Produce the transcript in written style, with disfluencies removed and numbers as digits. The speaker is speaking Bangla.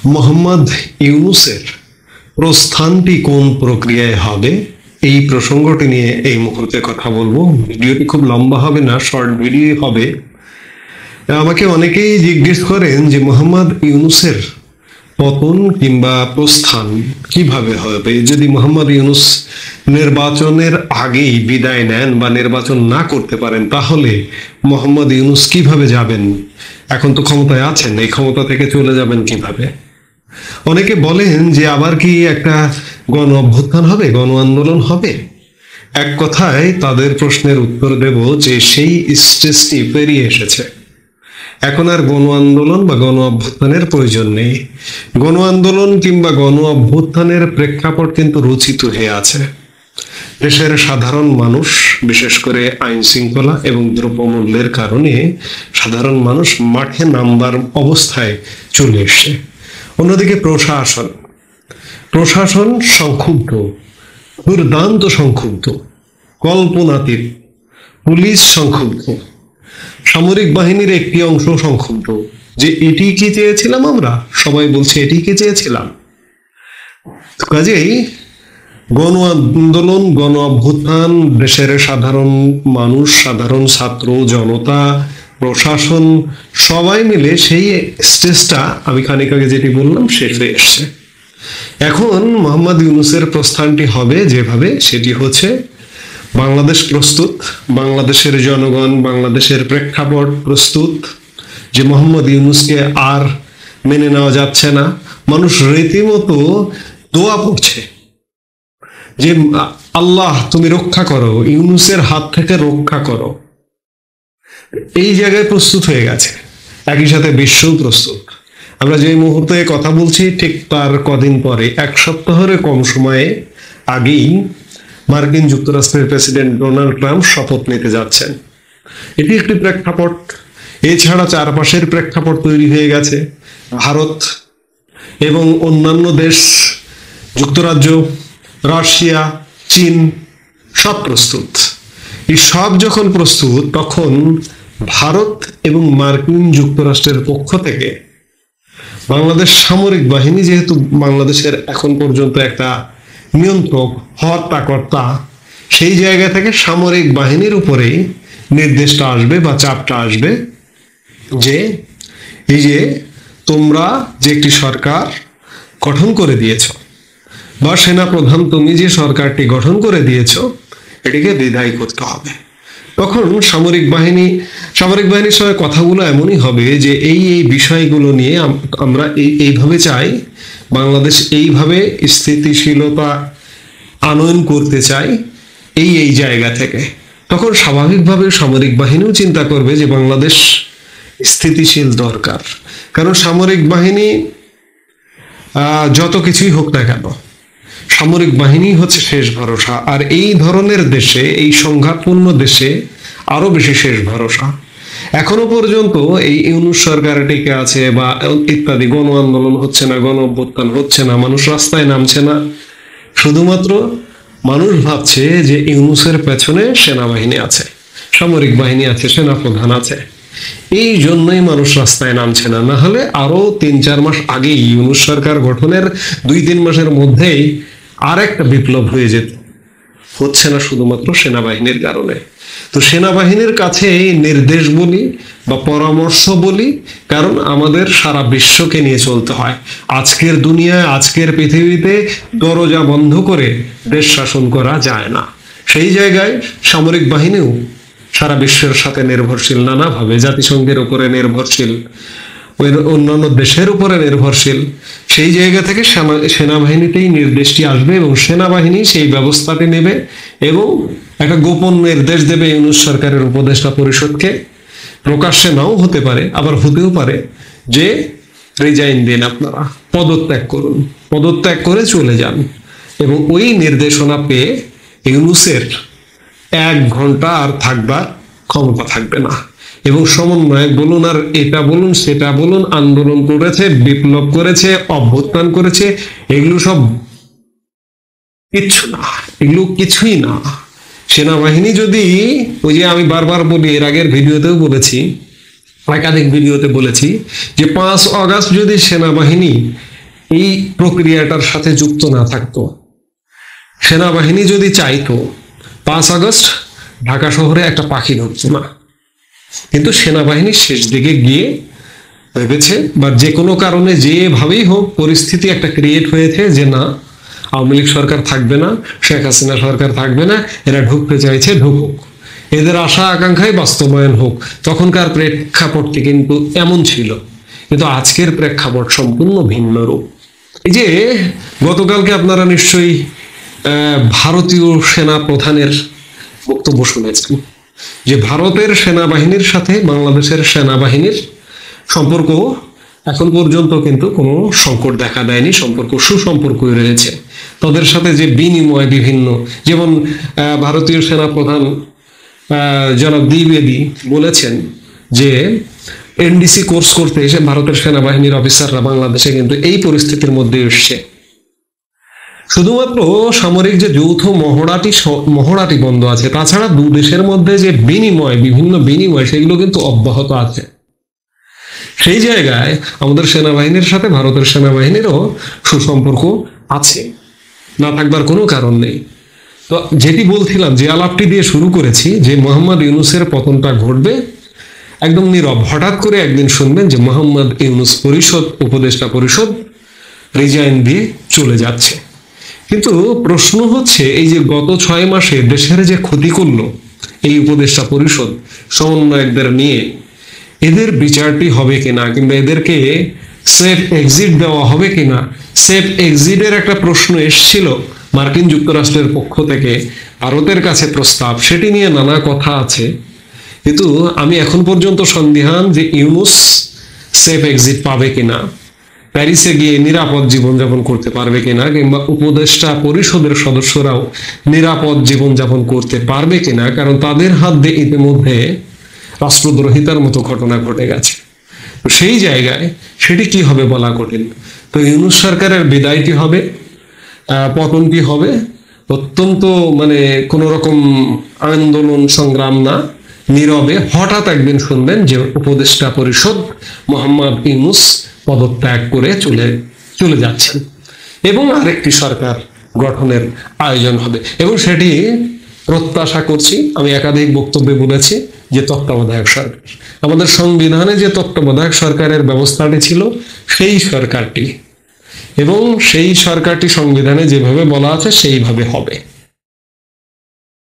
মোহাম্মদ ইউনূসের প্রস্থানটি কোন প্রক্রিয়ায় হবে, এই প্রসঙ্গটি নিয়ে এই মুহূর্তে কথা বলবো। ভিডিওটি খুব লম্বা হবে না, শর্ট ভিডিও হবে। আমাকে অনেকেই জিজ্ঞেস করেন যে মোহাম্মদ ইউনূসের পতন কিংবা প্রস্থান কিভাবে হবে। যদি মোহাম্মদ ইউনূস নির্বাচনের আগেই বিদায় নেন বা নির্বাচন না করতে পারেন, তাহলে মোহাম্মদ ইউনূস কিভাবে যাবেন? এখন তো ক্ষমতায় আছেন, এই ক্ষমতা থেকে চলে যাবেন কিভাবে? অনেকে বলেন যে আবার কি একটা গণ অভ্যুত্থান হবে, গণ আন্দোলন হবে। এক কথায় তাদের প্রশ্নের উত্তর দেব যে সেই স্টেজটি পেরিয়ে এসেছে। এখন আর গণ আন্দোলন বা গণ অভ্যুত্থানের প্রয়োজন নেই। গণ আন্দোলন কিংবা গণ অভ্যুত্থানের প্রেক্ষাপট কিন্তু রচিত হয়ে আছে। দেশের সাধারণ মানুষ, বিশেষ করে আইন শৃঙ্খলা এবং দ্রব্যমূল্যের কারণে সাধারণ মানুষ মাঠে নামবার অবস্থায় চলে এসছে। অন্যদিকে প্রশাসন সংক্ষুব্ধ, দুর্দান্ত সংক্ষুব্ধ, কল্পনাতীত। পুলিশ সংক্ষুব্ধ, সামরিক বাহিনীর একটি অংশ সংক্ষুব্ধ যে এটি কি চেয়েছিলাম আমরা, সবাই বলছে এটি কি চেয়েছিলাম। কাজেই গণ আন্দোলন, গণ অভ্যুত্থান, দেশের সাধারণ মানুষ, সাধারণ ছাত্র জনতা, প্রশাসন সবাই মিলে সেই স্টেজটা আমি খানিক আগে যেটি বললাম শেষ হয়ে এসছে। এখন মোহাম্মদ ইউনূসের প্রস্থানটি হবে যেভাবে, সেটি হচ্ছে বাংলাদেশ প্রস্তুত, বাংলাদেশের জনগণ, বাংলাদেশের প্রেক্ষাপট প্রস্তুত যে মোহাম্মদ ইউনূসকে আর মেনে নেওয়া যাচ্ছে না। মানুষ রীতিমতো দোয়া পড়ছে যে আল্লাহ তুমি রক্ষা করো, ইউনূসের হাত থেকে রক্ষা করো। এই জায়গায় প্রস্তুত হয়ে গেছে, একই সাথে বিশ্বও প্রস্তুত। আমরা যে মুহূর্তে কথা বলছি ঠিক তার কদিন পরে, এক সপ্তাহের কম সময়ে আগেই মার্কিন যুক্তরাষ্ট্রের প্রেসিডেন্ট ডোনাল্ড ট্রাম্প শপথ নিতে যাচ্ছেন। এটি একটি প্রেক্ষাপট। এছাড়া চারপাশের প্রেক্ষাপট তৈরি হয়ে গেছে। ভারত এবং অন্যান্য দেশ, যুক্তরাজ্য, রাশিয়া, চীন সব প্রস্তুত। এই সব যখন প্রস্তুত, তখন ভারত এবং মার্কিন যুক্তরাষ্ট্রের পক্ষ থেকে বাংলাদেশ সামরিক বাহিনী, যেহেতু বাংলাদেশের এখন পর্যন্ত একটা নিয়ন্ত্রক, হর্তাকর্তা, সেই জায়গা থেকে সামরিক বাহিনীর উপরেই নির্দেশটা আসবে বা চাপটা আসবে যে এই যে তোমরা যে একটি সরকার গঠন করে দিয়েছ, বা সেনাপ্রধান তুমি যে সরকারটি গঠন করে দিয়েছ, এটিকে বিদায় করতে হবে। তখন সামরিক বাহিনীর সঙ্গে কথাগুলো এমনই হবে যে এই বিষয়গুলো নিয়ে আমরা এইভাবে চাই, বাংলাদেশ এইভাবে স্থিতিশীলতা আনয়ন করতে চাই এই জায়গা থেকে। তখন স্বাভাবিকভাবে সামরিক বাহিনীও চিন্তা করবে যে বাংলাদেশ স্থিতিশীল দরকার। কারণ সামরিক বাহিনী যত কিছুই হোক না কেন, সামরিক বাহিনী হচ্ছে শেষ ভরসা। আর এই ধরনের দেশে, এই সংঘাতপূর্ণ দেশে আরো বেশি শেষ ভরসা। এখনো পর্যন্ত এই ইউনূস সরকার টিকে আছে বা ইত্যাদি, গণ আন্দোলন হচ্ছে না, গণ অভ্যুত্থান হচ্ছে না, মানুষ রাস্তায় নামছে না, শুধুমাত্র মানুষ ভাবছে যে ইউনূসের পেছনে সেনাবাহিনী আছে, সামরিক বাহিনী আছে, সেনাপ্রধান আছে। এই জন্যই মানুষ রাস্তায় নামছে না। না হলে আরো 3-4 মাস আগেই ইউনূস সরকার গঠনের 2-3 মাসের মধ্যেই আর একটা বিপ্লব হয়ে যেত। হচ্ছে না শুধুমাত্র সেনাবাহিনীর কারণে। তো সেনাবাহিনীর কাছে নির্দেশ বলি বা পরামর্শ বলি, কারণ আমাদের সারা বিশ্বকে নিয়ে চলতে হয়। আজকের দুনিয়ায়, আজকের পৃথিবীতে দরজা বন্ধ করে দেশ শাসন করা যায় না। সেই জায়গায় সামরিক বাহিনীও সারা বিশ্বের সাথে নির্ভরশীল, নানাভাবে জাতিসংঘের উপরে নির্ভরশীল, অন্যান্য দেশের উপরে নির্ভরশীল। সেই জায়গা থেকে সেনাবাহিনীতেই নির্দেশটি আসবে এবং সেনাবাহিনী সেই ব্যবস্থাটি নেবে এবং একটা গোপন নির্দেশ দেবে ইউনূস সরকারের উপদেষ্টা পরিষদকে। প্রকাশ্যে নাও হতে পারে, আবার হতেও পারে যে রিজাইন দিন, আপনারা পদত্যাগ করুন, পদত্যাগ করে চলে যান। এবং ওই নির্দেশনা পেয়ে ইউনূসের 1 ঘন্টা আর থাকবার ক্ষমতা থাকবে না। এবং সমন্বয়ক বলুন আর এটা বলুন সেটা বলুন, আন্দোলন করেছে, বিপ্লব করেছে, অভ্যুত্থান করেছে, এগুলো সব কিচ্ছু না, এগুলো কিছুই না। সেনাবাহিনী যদি, ওই যে আমি বারবার বলি, এর আগের ভিডিওতেও বলেছি, একাধিক ভিডিওতে বলেছি যে 5 আগস্ট যদি সেনাবাহিনী এই প্রক্রিয়াটার সাথে যুক্ত না থাকতো, সেনাবাহিনী যদি চাইতো 5 আগস্ট ঢাকা শহরে একটা পাখি ঢুকতো না। কিন্তু সেনাবাহিনী শেষ দিকে গিয়ে ভেবেছে, বা যে কোনো কারণে যেভাবেই হোক পরিস্থিতি একটা ক্রিয়েট হয়েছে যে না, আওয়ামী লীগ সরকার থাকবে না, শেখ হাসিনা সরকার থাকবে না, এরা ঢুকতে চাইছে ঢুকুক, এদের আশা আকাঙ্ক্ষায় বাস্তবায়ন হোক। তখনকার প্রেক্ষাপটটি কিন্তু এমন ছিল, কিন্তু আজকের প্রেক্ষাপট সম্পূর্ণ ভিন্ন রূপ। এই যে গতকালকে আপনারা নিশ্চয়ই ভারতীয় সেনা প্রধানের বক্তব্য শুনেছেন যে ভারতের সেনাবাহিনীর সাথে বাংলাদেশের সেনাবাহিনীর সম্পর্ক এখন পর্যন্ত কিন্তু কোনো সংকট দেখা দেয়নি, সম্পর্ক সুসম্পর্কই রয়েছে। তাদের সাথে যে বিনিময় বিভিন্ন, যেমন ভারতীয় সেনা প্রধান জনাব দ্বিবেদী বলেছেন যে এনডিসি কোর্স করতে এসে ভারতের সেনাবাহিনীর অফিসাররা বাংলাদেশে কিন্তু এই পরিস্থিতির মধ্যে এসছে। শুধুমাত্র সামরিক যে যৌথ মহড়াটি বন্ধ আছে, তাছাড়া দু দেশের মধ্যে যে বিনিময়, বিভিন্ন বিনিময়, সেগুলো কিন্তু অব্যাহত আছে। সেই জায়গায় আমাদের সেনাবাহিনীর সাথে ভারতের সেনাবাহিনীরও সুসম্পর্ক আছে, না থাকবার কোনো কারণ নেই। তো যেটি বলছিলাম, যে আলাপটি দিয়ে শুরু করেছি, যে মোহাম্মদ ইউনূসের পতনটা ঘটবে একদম নীরব। হঠাৎ করে একদিন শুনবেন যে মোহাম্মদ ইউনূস উপদেষ্টা পরিষদ রিজাইন দিয়ে চলে যাচ্ছে। কিন্তু প্রশ্ন হচ্ছে, এই যে গত 6 মাসে দেশের যে ক্ষতি করলো এই উপদেষ্টা পরিষদ সমন্বয়কদের নিয়ে, এদের বিচারটি হবে কিনা, কিংবা এদেরকে সেফ এক্সিট দেওয়া হবে কিনা। সেফ এক্সিটের একটা প্রশ্ন এসেছিল মার্কিন যুক্তরাষ্ট্রের পক্ষ থেকে, ভারতের কাছে প্রস্তাব, সেটি নিয়ে নানা কথা আছে। কিন্তু আমি এখন পর্যন্ত সন্দিহান যে ইউনূস সেফ এক্সিট পাবে কিনা, প্যারিসে গিয়ে নিরাপদ জীবনযাপন করতে পারবে কিনা, কিংবা উপদেষ্টা পরিষদের সদস্যরাও নিরাপদ জীবনযাপন করতে পারবে কিনা, কারণ তাদের হাত দিয়ে ইতিমধ্যে রাষ্ট্রদ্রোহিতার মতো ঘটনা ঘটে গেছে। তো সেই জায়গায় সেটি কি হবে বলা কঠিন। তো ইউনূস সরকারের বিদায়টি হবে, পতনটি হবে অত্যন্ত কোন রকম আন্দোলন সংগ্রাম না, নীরবে হঠাৎ একদিন শুনবেন যে উপদেষ্টা পরিষদ মোহাম্মদ ইউনূস পদত্যাগ করে চলে যাচ্ছেন, এবং আরেকটি সরকার গঠনের আয়োজন হবে। এবং সেটি প্রত্যাশা করছি, আমি একাধিক বক্তব্যে বলেছি, যে তত্ত্বাবধায়ক সরকার, আমাদের সংবিধানে যে তত্ত্বাবধায়ক সরকারের ব্যবস্থাটি ছিল সেই সরকারটি, এবং সেই সরকারটি সংবিধানে যেভাবে বলা আছে সেইভাবে হবে।